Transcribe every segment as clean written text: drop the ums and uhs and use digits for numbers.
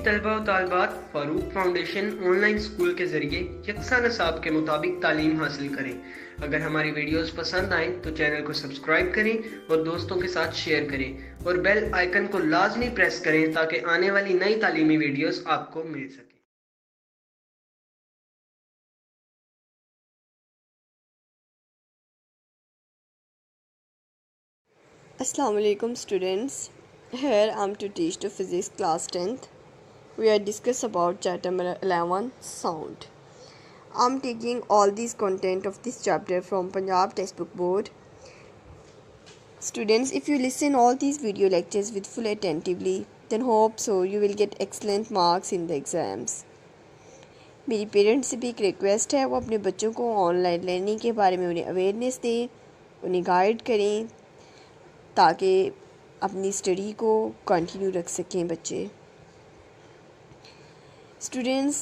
तलबा व तालबात Farooq foundation online school के ज़रिए यकसा नसाब के मुताबिक तालीम हासिल करें। अगर हमारी वीडियोस पसंद आएँ तो चैनल को सब्सक्राइब करें और दोस्तों के साथ शेयर करें और बेल आइकन को लाजमी प्रेस करें ताकि आने वाली नई तालीमी वीडियोस आपको मिल सके। Assalamu alaikum students. Here I am to teach the physics class 10th. We are discuss about chapter number 11 sound. I am taking all these content of this chapter from Punjab textbook board. Students, if you listen all these video lectures with full attentively, then hope so you will get excellent marks in the exams. मेरी parents से भी एक request है, वो अपने बच्चों को online learning के बारे में उन्हें अवेयरनेस दें, उन्हें गाइड करें ताकि अपनी स्टडी को कंटिन्यू रख सकें बच्चे। स्टूडेंट्स,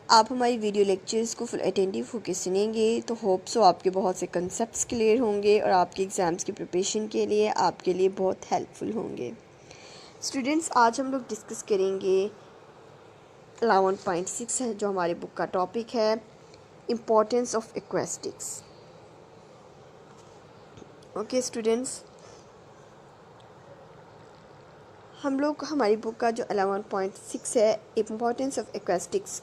आप हमारी वीडियो लेक्चर्स को फुल अटेंटिव होकर सुनेंगे तो होप सो आपके बहुत से कंसेप्ट्स क्लियर होंगे और आपके एग्ज़ाम्स की प्रिपरेशन के लिए आपके लिए बहुत हेल्पफुल होंगे। स्टूडेंट्स, आज हम लोग डिस्कस करेंगे 11.6 है जो हमारे बुक का टॉपिक है, इम्पोर्टेंस ऑफ एक्वेस्टिक्स। ओके स्टूडेंट्स, हम लोग हमारी बुक का जो 11.6 है, इम्पोर्टेंस ऑफ एक्वेस्टिक्स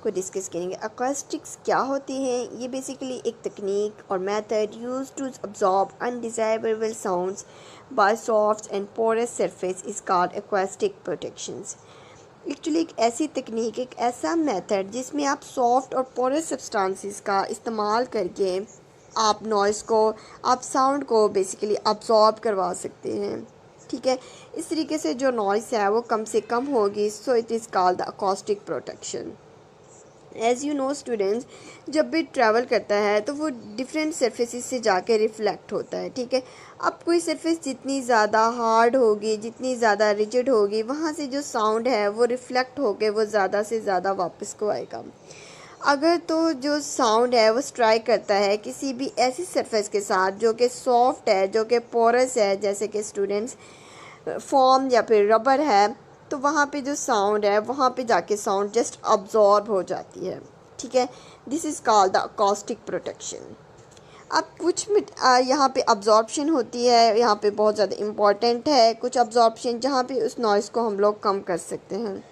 को डिस्कस करेंगे। एक्वेस्टिक्स क्या होती हैं? ये बेसिकली एक तकनीक और method use to absorb undesirable sounds by soft and porous surface is called acoustic protections. Actually एक ऐसी तकनीक, एक ऐसा मेथड जिसमें आप सॉफ्ट और पोरस सब्सटेंसेस का इस्तेमाल करके आप नॉइज़ को, आप साउंड को बेसिकली अब्जॉर्ब करवा सकते हैं। ठीक है, इस तरीके से जो नॉइज़ है वो कम से कम होगी। So it is called the acoustic protection. As you know students, जब भी ट्रैवल करता है तो वो डिफरेंट सरफेसेस से जाके रिफ्लेक्ट होता है। ठीक है, अब कोई सरफेस जितनी ज़्यादा हार्ड होगी, जितनी ज़्यादा रिजिड होगी, वहाँ से जो साउंड है वो रिफ्लेक्ट होके वो ज़्यादा से ज़्यादा वापस को आएगा। अगर तो जो साउंड है वो स्ट्राइक करता है किसी भी ऐसी सरफेस के साथ जो कि सॉफ्ट है, जो कि पोरस है, जैसे कि स्टूडेंट्स फॉर्म या फिर रबर है, तो वहाँ पे जो साउंड है वहाँ पे जाके साउंड जस्ट अब्जॉर्ब हो जाती है। ठीक है, this is called the acoustic protection. अब कुछ यहाँ पे अब्जॉर्प्शन होती है, यहाँ पे बहुत ज़्यादा इम्पॉर्टेंट है कुछ अब्जॉर्प्शन जहाँ पे उस नॉइज़ को हम लोग कम कर सकते हैं।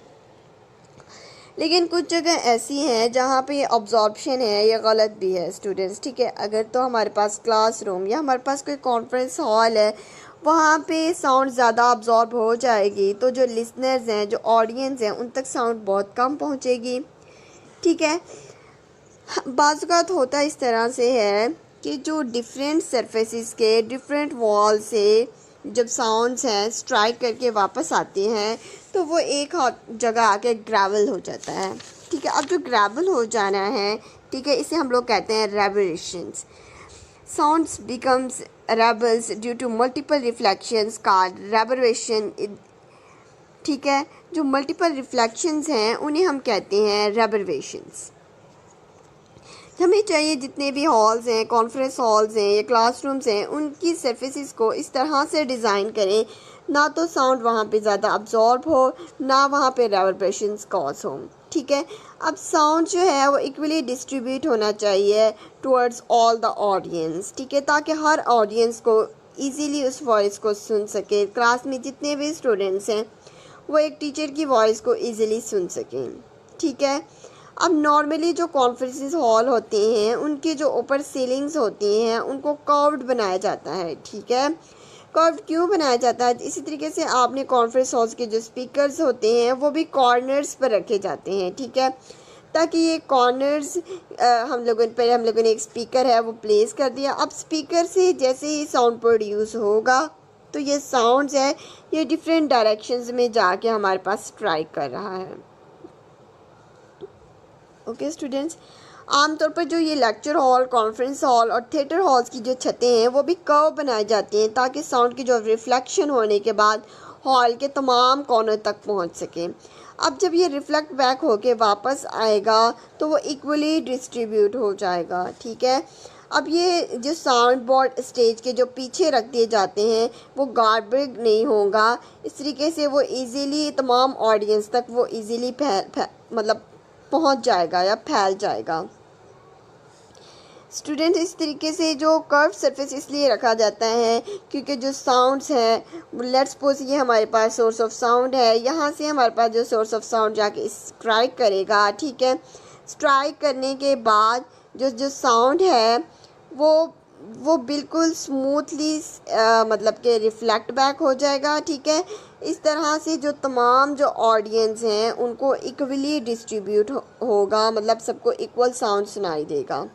लेकिन कुछ जगह ऐसी हैं जहाँ पे ये अब्जॉर्प्शन है ये गलत भी है स्टूडेंट्स। ठीक है, अगर तो हमारे पास क्लासरूम या हमारे पास कोई कॉन्फ्रेंस हॉल है, वहाँ पे साउंड ज़्यादा अब्जॉर्ब हो जाएगी तो जो लिसनर्स हैं, जो ऑडियंस हैं, उन तक साउंड बहुत कम पहुँचेगी। ठीक है, बाज़ औक़ात होता इस तरह से है कि जो डिफरेंट सरफेसेस के डिफरेंट वॉल से जब साउंड्स हैं स्ट्राइक करके वापस आते हैं तो वो एक जगह आके ग्रेवल हो जाता है। ठीक है, अब जो ग्रेवल हो जाना है, ठीक है, इसे हम लोग कहते हैं reverberations. Sounds becomes rebels due to multiple reflections called reverberation. ठीक है, जो मल्टीपल रिफ्लेक्शंस हैं उन्हें हम कहते हैं रेवरेशंस। हमें चाहिए जितने भी हॉल्स हैं, कॉन्फ्रेंस हॉल्स हैं या क्लासरूम्स हैं, उनकी सरफेसेस को इस तरह से डिज़ाइन करें ना तो साउंड वहाँ पे ज़्यादा अब्जॉर्ब हो, ना वहाँ पे रेवरबरेशंस कॉज हो। ठीक है, अब साउंड जो है वो इक्वली डिस्ट्रीब्यूट होना चाहिए टुवर्ड्स ऑल द ऑडियंस। ठीक है, ताकि हर ऑडियंस को ईजीली उस वॉइस को सुन सके। क्लास में जितने भी स्टूडेंट्स हैं वो एक टीचर की वॉइस को ईजीली सुन सकें। ठीक है, अब नॉर्मली जो कॉन्फ्रेंस हॉल होते हैं उनकी जो ऊपर सीलिंग्स होती हैं उनको कर्व्ड बनाया जाता है। ठीक है, कर्व्ड क्यों बनाया जाता है? इसी तरीके से आपने कॉन्फ्रेंस हॉल्स के जो स्पीकर्स होते हैं वो भी कॉर्नर्स पर रखे जाते हैं। ठीक है, ताकि ये कॉर्नर्स हम लोगों ने एक स्पीकर है वो प्लेस कर दिया। अब स्पीकर से जैसे ही साउंड प्रोड्यूस होगा तो ये साउंड्स है ये डिफरेंट डायरेक्शंस में जाके हमारे पास स्ट्राइक कर रहा है। ओके स्टूडेंट्स, आमतौर पर जो ये लेक्चर हॉल, कॉन्फ्रेंस हॉल और थिएटर हॉल्स की जो छतें हैं वो भी कर्व बनाई जाती हैं ताकि साउंड की जो रिफ्लेक्शन होने के बाद हॉल के तमाम कोनों तक पहुंच सके। अब जब ये रिफ्लेक्ट बैक होके वापस आएगा तो वो इक्वली डिस्ट्रीब्यूट हो जाएगा। ठीक है, अब ये जो साउंड बोर्ड स्टेज के जो पीछे रख दिए जाते हैं वो गार्बेज नहीं होगा, इस तरीके से वो इजीली तमाम ऑडियंस तक वो इजीली मतलब पहुंच जाएगा या फैल जाएगा। स्टूडेंट, इस तरीके से जो कर्व सरफेस इसलिए रखा जाता है क्योंकि जो साउंड्स हैं, लेट्स सपोज ये हमारे पास सोर्स ऑफ साउंड है, यहाँ से हमारे पास जो सोर्स ऑफ साउंड जाके स्ट्राइक करेगा, ठीक है। स्ट्राइक करने के बाद जो साउंड है वो बिल्कुल स्मूथली मतलब कि रिफ्लेक्ट बैक हो जाएगा, ठीक है। इस तरह से जो तमाम जो ऑडियंस हैं उनको इक्वली डिस्ट्रीब्यूट होगा, मतलब सबको इक्वल साउंड सुनाई देगा।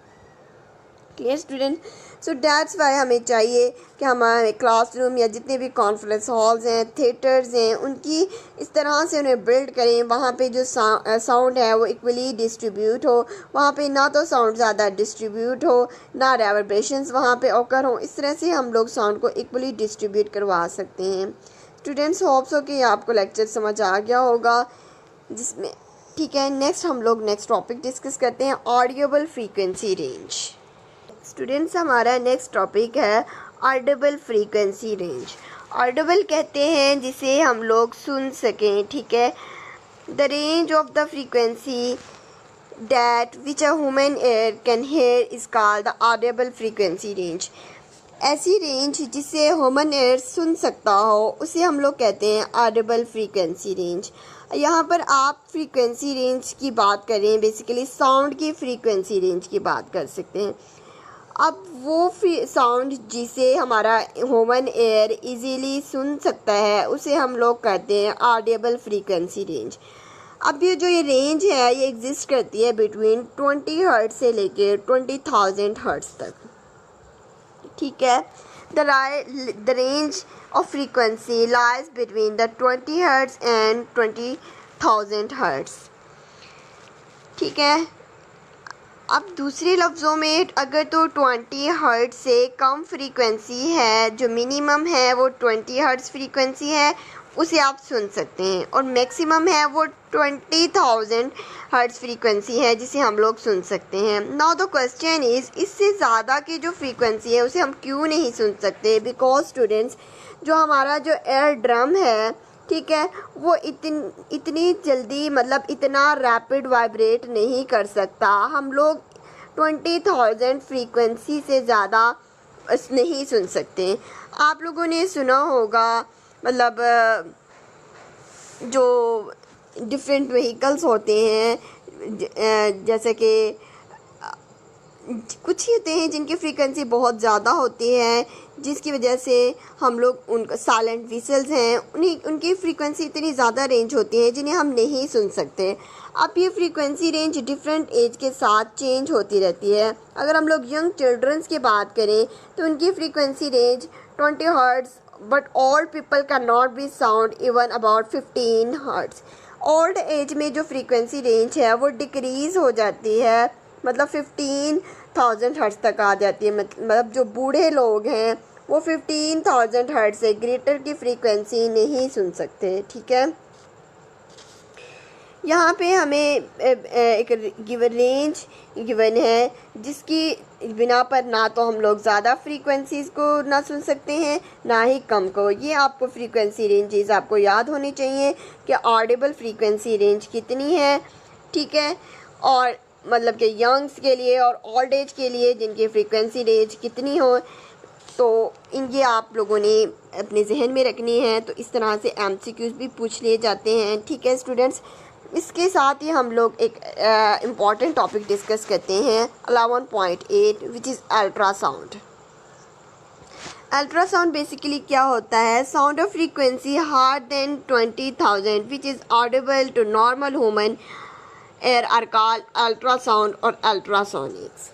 Clear student? So that's why हमें चाहिए कि हमारे क्लासरूम या जितने भी कॉन्फ्रेंस हॉल्स हैं, थिएटर्स हैं, उनकी इस तरह से उन्हें बिल्ड करें, वहाँ पे जो साउंड है वो इक्वली डिस्ट्रीब्यूट हो, वहाँ पे ना तो साउंड ज़्यादा डिस्ट्रीब्यूट हो ना रेवर्बरेशंस वहाँ पे ऑकर हो। इस तरह से हम लोग साउंड को इक्वली डिस्ट्रीब्यूट करवा सकते हैं। स्टूडेंट्स, होप्स हो कि आपको लेक्चर समझ आ गया होगा जिसमें, ठीक है। नेक्स्ट हम लोग नेक्स्ट टॉपिक डिस्कस करते हैं, ऑडियोबल फ्रीक्वेंसी रेंज। स्टूडेंट्स, हमारा नेक्स्ट टॉपिक है ऑडिबल फ्रीक्वेंसी रेंज। ऑडिबल कहते हैं जिसे हम लोग सुन सकें, ठीक है। The range of the frequency that which a human air can here is called the Audible frequency range. ऐसी रेंज जिसे ह्यूमन एयर सुन सकता हो उसे हम लोग कहते हैं ऑडिबल फ्रीक्वेंसी रेंज। यहाँ पर आप फ्रीक्वेंसी रेंज की बात करें, बेसिकली साउंड की फ्रीक्वेंसी रेंज की बात कर सकते हैं। अब वो साउंड जिसे हमारा ह्यूमन एयर इजीली सुन सकता है उसे हम लोग कहते हैं ऑडिबल फ्रीक्वेंसी रेंज। अब ये जो ये रेंज है ये एग्जिस्ट करती है बिटवीन 20 हर्ट्ज से लेके 20,000 हर्ट्ज तक, ठीक है। The range of frequency lies between the 20 hertz and 20,000 hertz, ठीक है। अब दूसरे लफ्ज़ों में अगर तो 20 हर्ट्ज से कम फ्रीक्वेंसी है, जो मिनिमम है वो 20 हर्ट्ज फ्रीक्वेंसी है, उसे आप सुन सकते हैं, और मैक्सिमम है वो 20,000 हर्ट्ज फ्रीक्वेंसी है जिसे हम लोग सुन सकते हैं। नाउ द क्वेश्चन इज़, इससे ज़्यादा की जो फ्रीक्वेंसी है उसे हम क्यों नहीं सुन सकते? बिकॉज स्टूडेंट्स, जो हमारा जो एयर ड्रम है, ठीक है, वो इतनी जल्दी मतलब इतना रैपिड वाइब्रेट नहीं कर सकता। हम लोग 20,000 फ्रीक्वेंसी से ज़्यादा नहीं सुन सकते। आप लोगों ने सुना होगा मतलब जो डिफरेंट व्हीकल्स होते हैं, जैसे कि कुछ ही होते हैं जिनकी फ्रीक्वेंसी बहुत ज़्यादा होती है, जिसकी वजह से हम लोग उनका साइलेंट व्हीकल्स हैं उनकी फ्रीक्वेंसी इतनी ज़्यादा रेंज होती है जिन्हें हम नहीं सुन सकते। अब ये फ्रीक्वेंसी रेंज डिफरेंट एज के साथ चेंज होती रहती है। अगर हम लोग यंग चिल्ड्रंस की बात करें तो उनकी frequency range 20 hertz, but old people can not be sound even about 15 hertz. Old age में जो फ्रीक्वेंसी रेंज है वो डिक्रीज़ हो जाती है, मतलब 15,000 हर्ट्ज तक आ जाती है। मतलब जो बूढ़े लोग हैं वो 15,000 हर्ट्ज से ग्रेटर की फ्रीक्वेंसी नहीं सुन सकते, ठीक है। यहाँ पे हमें एक गिवन रेंज गिवन है जिसकी बिना पर ना तो हम लोग ज़्यादा फ्रीक्वेंसीज़ को ना सुन सकते हैं ना ही कम को। ये आपको फ्रीक्वेंसी रेंजेस आपको याद होनी चाहिए कि ऑडिबल फ्रीक्वेंसी रेंज कितनी है, ठीक है। और मतलब कि यंग्स के लिए और ओल्ड एज के लिए जिनकी फ्रीक्वेंसी रेंज कितनी हो, तो इनकी आप लोगों ने अपने जहन में रखनी है। तो इस तरह से MCQs भी पूछ लिए जाते हैं, ठीक है स्टूडेंट्स। इसके साथ ही हम लोग एक इम्पॉर्टेंट टॉपिक डिस्कस करते हैं 11.8 which is ultrasound. Ultrasound basically क्या होता है? Sound of frequency hard than 20,000 which is audible to normal human ear are called ultrasound और अल्ट्रासोनिक्स।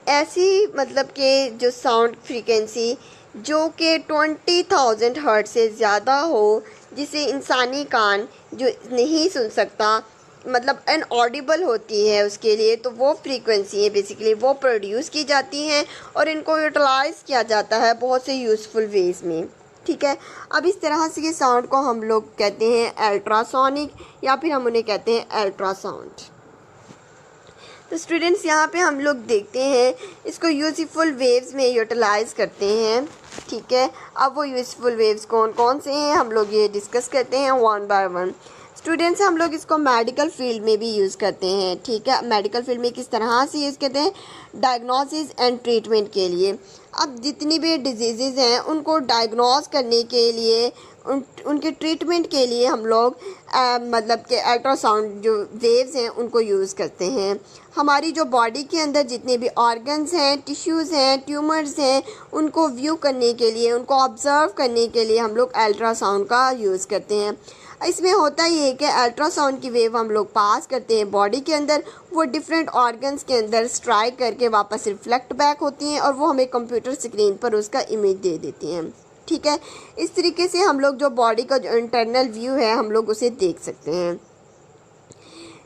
ऐसी मतलब कि जो साउंड फ्रीक्वेंसी जो कि 20,000 हर्ट्ज से ज़्यादा हो, जिसे इंसानी कान जो नहीं सुन सकता, मतलब अनऑडिबल होती है उसके लिए, तो वो फ्रीक्वेंसी है बेसिकली वो प्रोड्यूस की जाती हैं और इनको यूटिलाइज़ किया जाता है बहुत से यूज़फुल वेज़ में, ठीक है। अब इस तरह से ये साउंड को हम लोग कहते हैं अल्ट्रासोनिक या फिर हम उन्हें कहते हैं अल्ट्रासाउंड। तो स्टूडेंट्स यहाँ पे हम लोग देखते हैं इसको यूज़फुल वेव्स में यूटिलाइज़ करते हैं, ठीक है। अब वो यूज़फुल वेव्स कौन कौन से हैं हम लोग ये डिस्कस करते हैं वन बाय वन। स्टूडेंट्स हम लोग इसको मेडिकल फील्ड में भी यूज़ करते हैं, ठीक है। मेडिकल फील्ड में किस तरह से यूज़ करते हैं, डायग्नोसिस एंड ट्रीटमेंट के लिए। अब जितनी भी डिजीज़ हैं उनको डायग्नोस करने के लिए, उनके ट्रीटमेंट के लिए हम लोग मतलब कि अल्ट्रासाउंड जो वेव्स हैं उनको यूज़ करते हैं। हमारी जो बॉडी के अंदर जितने भी ऑर्गन्स हैं, टिश्यूज़ हैं, ट्यूमर्स हैं, उनको व्यू करने के लिए, उनको ऑब्ज़र्व करने के लिए हम लोग अल्ट्रासाउंड का यूज़ करते हैं। इसमें होता ये है कि अल्ट्रासाउंड की वेव हम लोग पास करते हैं बॉडी के अंदर, वो डिफरेंट ऑर्गन्स के अंदर स्ट्राइक करके वापस रिफ्लेक्ट बैक होती हैं और वो हमें कंप्यूटर स्क्रीन पर उसका इमेज दे देती हैं, ठीक है। इस तरीके से हम लोग जो बॉडी का जो इंटरनल व्यू है हम लोग उसे देख सकते हैं।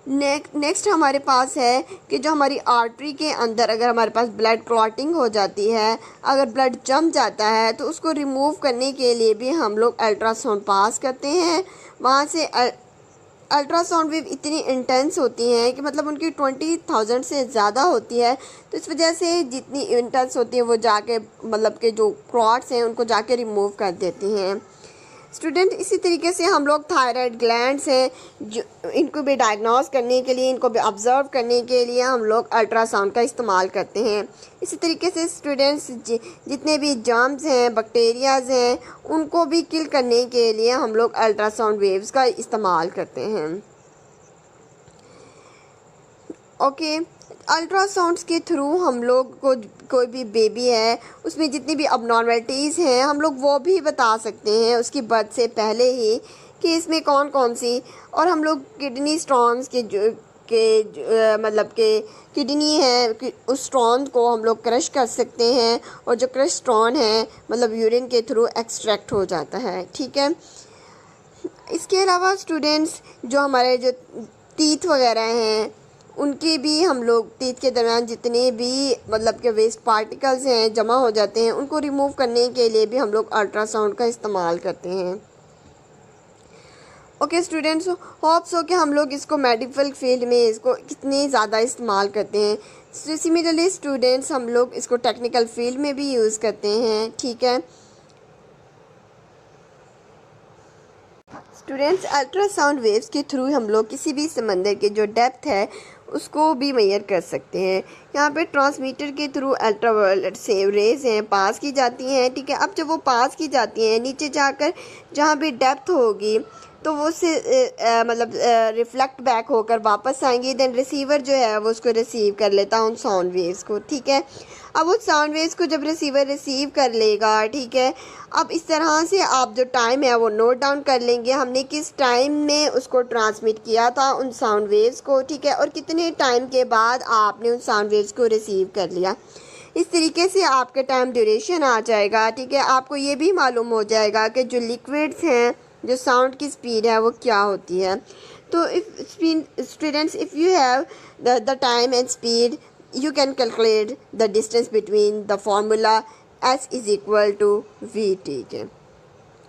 नेक्स्ट हमारे पास है कि जो हमारी आर्टरी के अंदर अगर हमारे पास ब्लड क्लॉटिंग हो जाती है, अगर ब्लड जम जाता है तो उसको रिमूव करने के लिए भी हम लोग अल्ट्रासाउंड पास करते हैं। वहाँ से अल्ट्रासाउंड वेव इतनी इंटेंस होती हैं कि मतलब उनकी 20,000 से ज़्यादा होती है, तो इस वजह से जितनी इंटेंस होती है वो जाके मतलब के जो क्लॉट्स हैं उनको जाके रिमूव कर देती हैं। स्टूडेंट इसी तरीके से हम लोग थायराइड ग्लैंड्स हैं जो इनको भी डायग्नोस करने के लिए, इनको भी ऑब्ज़र्व करने के लिए हम लोग अल्ट्रासाउंड का इस्तेमाल करते हैं। इसी तरीके से स्टूडेंट्स जितने भी जर्म्स हैं, बैक्टीरियाज हैं, उनको भी किल करने के लिए हम लोग अल्ट्रासाउंड वेव्स का इस्तेमाल करते हैं। ओके, अल्ट्रासाउंड्स के थ्रू हम लोग को कोई भी बेबी है उसमें जितनी भी अबनॉर्मलिटीज़ हैं हम लोग वो भी बता सकते हैं उसकी बर्थ से पहले ही कि इसमें कौन कौन सी, और हम लोग किडनी स्टोन्स मतलब के किडनी है कि उस स्टोन को हम लोग क्रश कर सकते हैं और जो क्रश स्टोन है मतलब यूरिन के थ्रू एक्सट्रैक्ट हो जाता है, ठीक है। इसके अलावा स्टूडेंट्स जो हमारे जो टीथ वगैरह हैं उनके भी हम लोग टीथ के दरमियान जितने भी मतलब के वेस्ट पार्टिकल्स हैं जमा हो जाते हैं उनको रिमूव करने के लिए भी हम लोग अल्ट्रासाउंड का इस्तेमाल करते हैं। ओके स्टूडेंट्स, होप सो कि हम लोग इसको मेडिकल फील्ड में इसको कितने ज़्यादा इस्तेमाल करते हैं। सिमिलरली स्टूडेंट्स हम लोग इसको टेक्निकल फील्ड में भी यूज़ करते हैं, ठीक है। स्टूडेंट्स अल्ट्रासाउंड वेव्स के थ्रू हम लोग किसी भी समंदर के जो डेप्थ है उसको भी मेजर कर सकते हैं। यहाँ पे ट्रांसमीटर के थ्रू अल्ट्रावायलेट से रेज हैं पास की जाती हैं, ठीक है। अब जब वो पास की जाती हैं नीचे जाकर जहाँ भी डेप्थ होगी तो वो से मतलब रिफ्लेक्ट बैक होकर वापस आएंगी। देन रिसीवर जो है वो उसको रिसीव कर लेता है उन साउंड वेव्स को, ठीक है। अब उस साउंड वेव्स को जब रिसीवर रिसीव कर लेगा, ठीक है, अब इस तरह से आप जो टाइम है वो नोट डाउन कर लेंगे हमने किस टाइम में उसको ट्रांसमिट किया था उन साउंड वेव्स को, ठीक है, और कितने टाइम के बाद आपने उन साउंड वेव्स को रिसीव कर लिया। इस तरीके से आपके टाइम ड्यूरेशन आ जाएगा, ठीक है। आपको ये भी मालूम हो जाएगा कि जो लिक्विड्स हैं जो साउंड की स्पीड है वो क्या होती है। तो if students if you have the time and speed you can calculate the distance between the formula s is equal to v, ठीक है।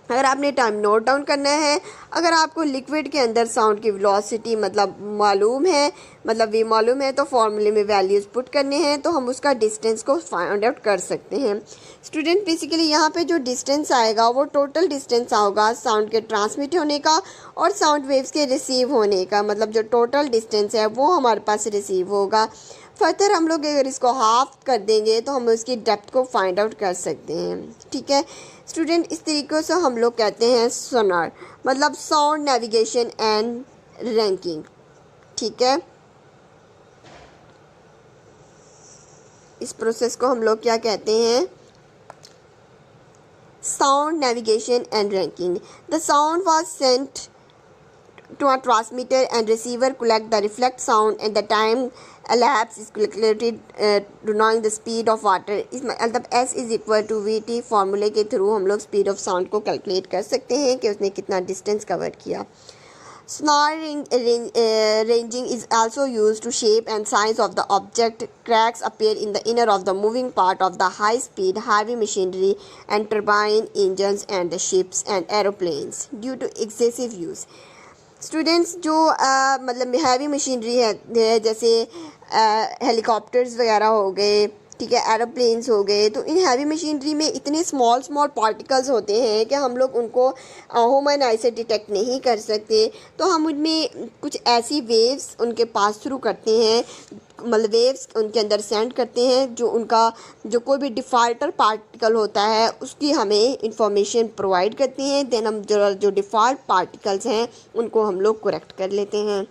अगर आपने टाइम नोट डाउन करना है, अगर आपको लिक्विड के अंदर साउंड की वेलोसिटी मतलब मालूम है, मतलब वी मालूम है, तो फॉर्मूले में वैल्यूज़ पुट करने हैं तो हम उसका डिस्टेंस को फाइंड आउट कर सकते हैं। स्टूडेंट बेसिकली यहाँ पे जो डिस्टेंस आएगा वो टोटल डिस्टेंस होगा साउंड के ट्रांसमिट होने का और साउंड वेव्स के रिसीव होने का, मतलब जो टोटल डिस्टेंस है वो हमारे पास रिसीव होगा। फर्दर हम लोग अगर इसको हाफ कर देंगे तो हम उसकी डेप्थ को फाइंड आउट कर सकते हैं, ठीक है। स्टूडेंट इस तरीके से हम लोग कहते हैं सोनार मतलब साउंड नेविगेशन एंड रैंकिंग, ठीक है। इस प्रोसेस को हम लोग क्या कहते हैं, sound navigation and ranking. The sound was sent to a transmitter and receiver collect the reflect sound and the time elapsed is calculated to knowing the speed of water। इस मतलब s is equal to vt फार्मूले के through हम लोग speed of sound को calculate कर सकते हैं कि उसने कितना डिस्टेंस कवर किया। Sonar ranging is also used to shape and size of the object. Cracks appear in the inner of the moving part of the high-speed heavy machinery and turbine engines and the ships and aeroplanes due to excessive use। Students जो मतलब heavy machinery है जैसे helicopters वगैरह हो गए, ठीक है, aeroplanes हो गए। तो इन हैवी मशीनरी में इतने स्मॉल स्मॉल पार्टिकल्स होते हैं कि हम लोग उनको ह्यूमन आई से डिटेक्ट नहीं कर सकते। तो हम उनमें कुछ ऐसी वेव्स उनके पास थ्रू करते हैं, मतलब वेव्स उनके अंदर सेंड करते हैं, जो उनका जो कोई भी डिफ़ॉल्टर पार्टिकल होता है उसकी हमें इंफॉर्मेशन प्रोवाइड करती हैं। देन हम जो डिफ़ॉल्ट पार्टिकल्स हैं उनको हम लोग करेक्ट कर लेते हैं।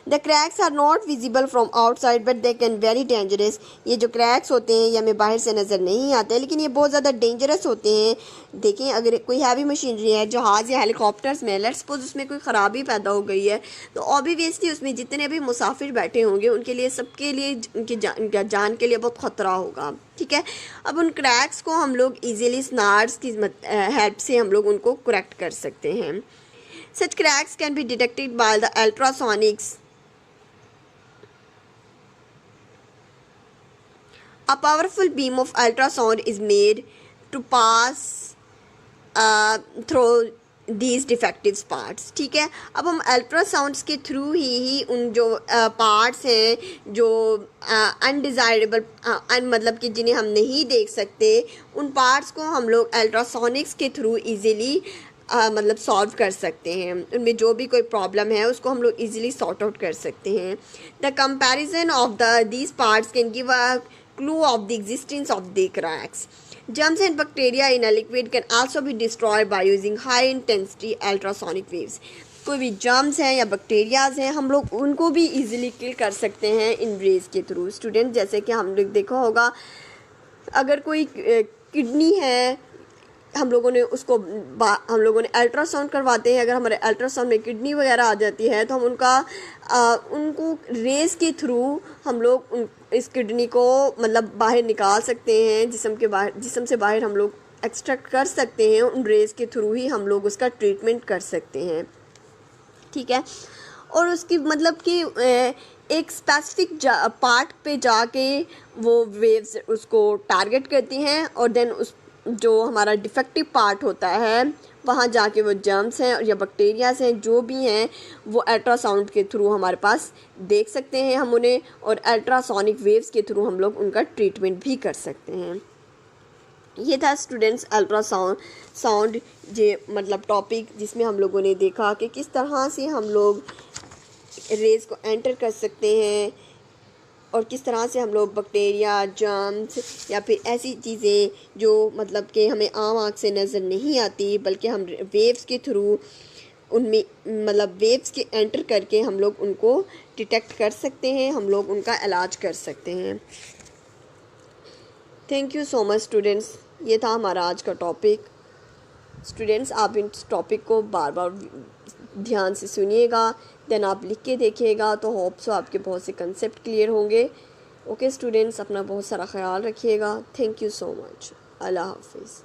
The cracks are not visible from outside but they can very dangerous. ये जो क्रैक्स होते हैं ये हमें बाहर से नज़र नहीं आते, लेकिन ये बहुत ज़्यादा डेंजरस होते हैं। देखें, अगर कोई हैवी मशीनरी है, जहाज़ या हेलीकॉप्टर्स में, लेट्स सपोज उसमें कोई ख़राबी पैदा हो गई है, तो ऑब्वियसली उसमें जितने भी मुसाफिर बैठे होंगे उनके लिए, सबके लिए, उनकी जान के लिए बहुत ख़तरा होगा। ठीक है, अब उन क्रैक्स को हम लोग ईजीली स्नार्स की हेल्प से हम लोग उनको करेक्ट कर सकते हैं। Such cracks can be detected by the ultrasonics. A powerful beam of ultrasound is made to pass through these defective parts। ठीक है, अब हम अल्ट्रासाउंड्स के थ्रू ही उन जो पार्ट्स हैं जो अनडिज़ायरेबल मतलब कि जिन्हें हम नहीं देख सकते, उन पार्ट्स को हम लोग अल्ट्रासोनिक्स के थ्रू इजीली मतलब सॉल्व कर सकते हैं। उनमें जो भी कोई प्रॉब्लम है उसको हम लोग इजीली सॉर्ट आउट कर सकते हैं। The comparison of these parts can give a clue of the existence of the cracks. Germs and bacteria in a liquid can also be destroyed by using high intensity ultrasonic waves. कोई भी germs हैं या bacterias हैं, हम लोग उनको भी easily किल कर सकते हैं इन रेज के थ्रू। स्टूडेंट, जैसे कि हम लोग देखा होगा, अगर कोई किडनी है, हम लोगों ने अल्ट्रासाउंड करवाते हैं, अगर हमारे अल्ट्रासाउंड में किडनी वगैरह आ जाती है तो हम उनको रेस के थ्रू हम लोग इस किडनी को मतलब बाहर निकाल सकते हैं, जिस्म से बाहर हम लोग एक्सट्रैक्ट कर सकते हैं। उन रेस के थ्रू ही हम लोग उसका ट्रीटमेंट कर सकते हैं। ठीक है, और उसकी मतलब कि एक स्पेसिफिक पार्ट पे जाके वो वेव्स उसको टारगेट करती हैं, और देन उस जो हमारा डिफेक्टिव पार्ट होता है वहाँ जाके वो जर्म्स हैं या बैक्टीरियाज हैं जो भी हैं वो अल्ट्रासाउंड के थ्रू हमारे पास देख सकते हैं हम उन्हें, और अल्ट्रासोनिक वेव्स के थ्रू हम लोग उनका ट्रीटमेंट भी कर सकते हैं। ये था स्टूडेंट्स साउंड ये मतलब टॉपिक, जिसमें हम लोगों ने देखा कि किस तरह से हम लोग रेज को एंटर कर सकते हैं और किस तरह से हम लोग बैक्टीरिया, जर्म्स या फिर ऐसी चीज़ें जो मतलब कि हमें आम आँख से नज़र नहीं आती, बल्कि हम वेव्स के थ्रू उनमें मतलब वेव्स के एंटर करके हम लोग उनको डिटेक्ट कर सकते हैं, हम लोग उनका इलाज कर सकते हैं। Thank you so much students, ये था हमारा आज का टॉपिक। स्टूडेंट्स, आप इस टॉपिक को बार बार ध्यान से सुनिएगा, देन आप लिख के देखिएगा, तो होप सो आपके बहुत से कंसेप्ट क्लियर होंगे। ओके स्टूडेंट्स, अपना बहुत सारा ख्याल रखिएगा। Thank you so much. अल्लाह हाफिज़।